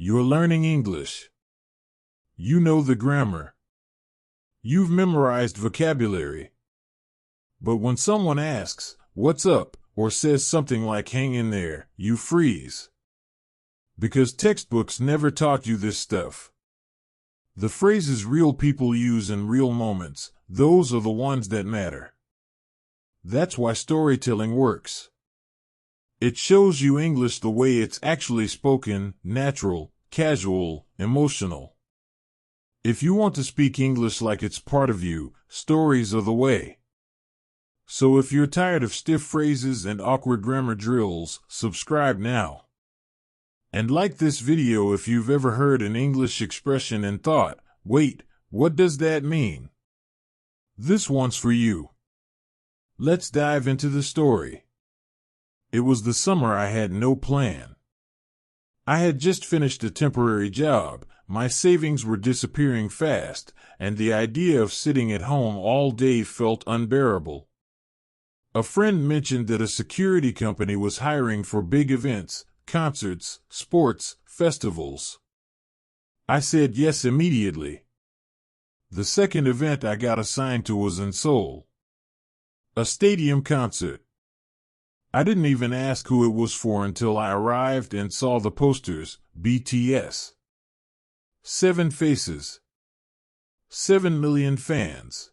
You're learning English. You know the grammar. You've memorized vocabulary. But when someone asks, "What's up?" or says something like "hang in there," you freeze. Because textbooks never taught you this stuff. The phrases real people use in real moments, those are the ones that matter. That's why storytelling works. It shows you English the way it's actually spoken, natural, casual, emotional. If you want to speak English like it's part of you, stories are the way. So if you're tired of stiff phrases and awkward grammar drills, subscribe now. And like this video if you've ever heard an English expression and thought, "Wait, what does that mean?" This one's for you. Let's dive into the story. It was the summer. I had no plan. I had just finished a temporary job, my savings were disappearing fast, and the idea of sitting at home all day felt unbearable. A friend mentioned that a security company was hiring for big events, concerts, sports, festivals. I said yes immediately. The second event I got assigned to was in Seoul. A stadium concert. I didn't even ask who it was for until I arrived and saw the posters, BTS. 7 faces. 7 million fans.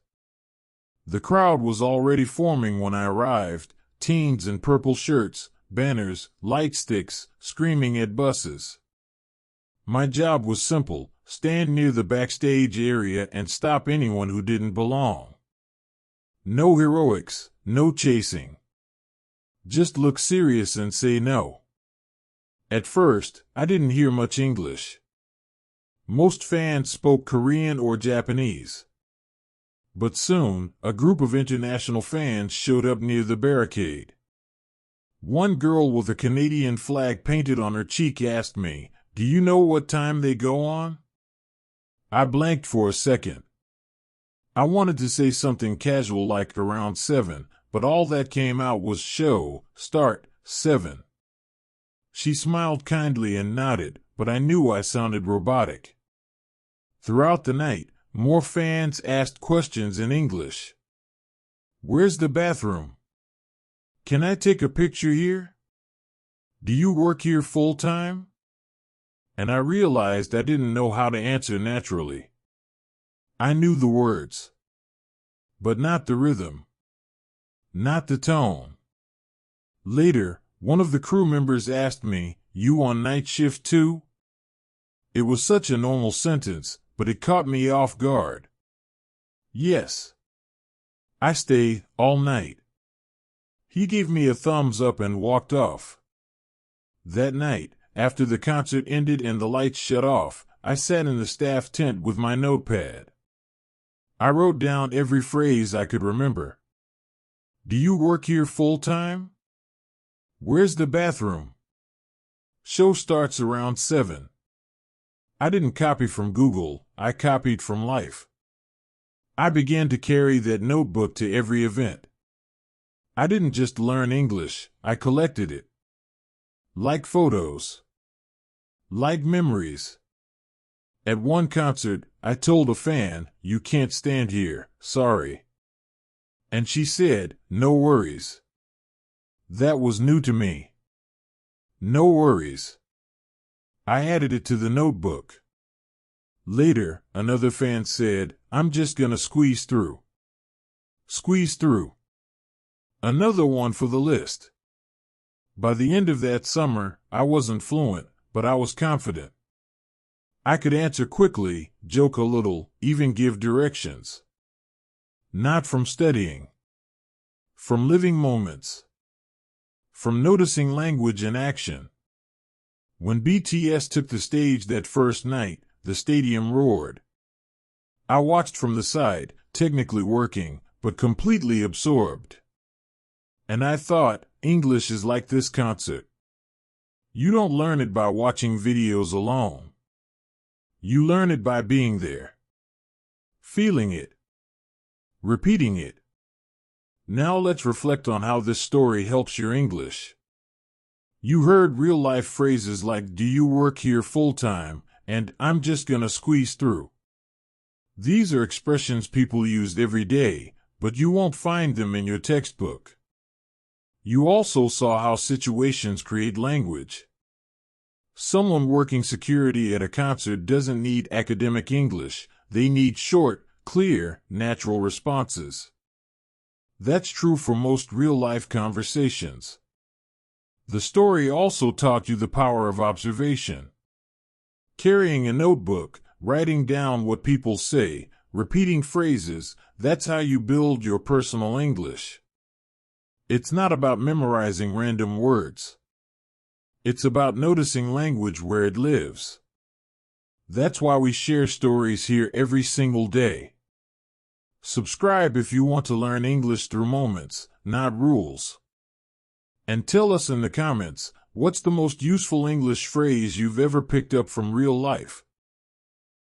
The crowd was already forming when I arrived, teens in purple shirts, banners, light sticks, screaming at buses. My job was simple: stand near the backstage area and stop anyone who didn't belong. No heroics, no chasing. Just look serious and say no. At first, I didn't hear much English. Most fans spoke Korean or Japanese. But soon, a group of international fans showed up near the barricade. One girl with a Canadian flag painted on her cheek asked me, "Do you know what time they go on?" I blanked for a second. I wanted to say something casual like around 7, but all that came out was show, start, 7. She smiled kindly and nodded, but I knew I sounded robotic. Throughout the night, more fans asked questions in English. "Where's the bathroom? Can I take a picture here? Do you work here full time?" And I realized I didn't know how to answer naturally. I knew the words, but not the rhythm, not the tone. Later, one of the crew members asked me, "You on night shift too?" It was such a normal sentence, but it caught me off guard. "Yes. I stay all night." He gave me a thumbs up and walked off. That night, after the concert ended and the lights shut off, I sat in the staff tent with my notepad. I wrote down every phrase I could remember. "Do you work here full time? Where's the bathroom? Show starts around 7. I didn't copy from Google, I copied from life. I began to carry that notebook to every event. I didn't just learn English, I collected it. Like photos. Like memories. At one concert, I told a fan, "You can't stand here, sorry." And she said, "No worries." That was new to me. No worries. I added it to the notebook. Later, another fan said, "I'm just gonna squeeze through." Squeeze through. Another one for the list. By the end of that summer, I wasn't fluent, but I was confident. I could answer quickly, joke a little, even give directions. Not from studying. From living moments. From noticing language in action. When BTS took the stage that first night, the stadium roared. I watched from the side, technically working, but completely absorbed. And I thought, English is like this concert. You don't learn it by watching videos alone. You learn it by being there. Feeling it. Repeating it. Now let's reflect on how this story helps your English. You heard real-life phrases like, "Do you work here full-time?" and "I'm just gonna squeeze through." These are expressions people use every day, but you won't find them in your textbook. You also saw how situations create language. Someone working security at a concert doesn't need academic English, they need short, clear, natural responses. That's true for most real-life conversations. The story also taught you the power of observation. Carrying a notebook, writing down what people say, repeating phrases, that's how you build your personal English. It's not about memorizing random words. It's about noticing language where it lives. That's why we share stories here every single day. Subscribe if you want to learn English through moments, not rules. And tell us in the comments, what's the most useful English phrase you've ever picked up from real life?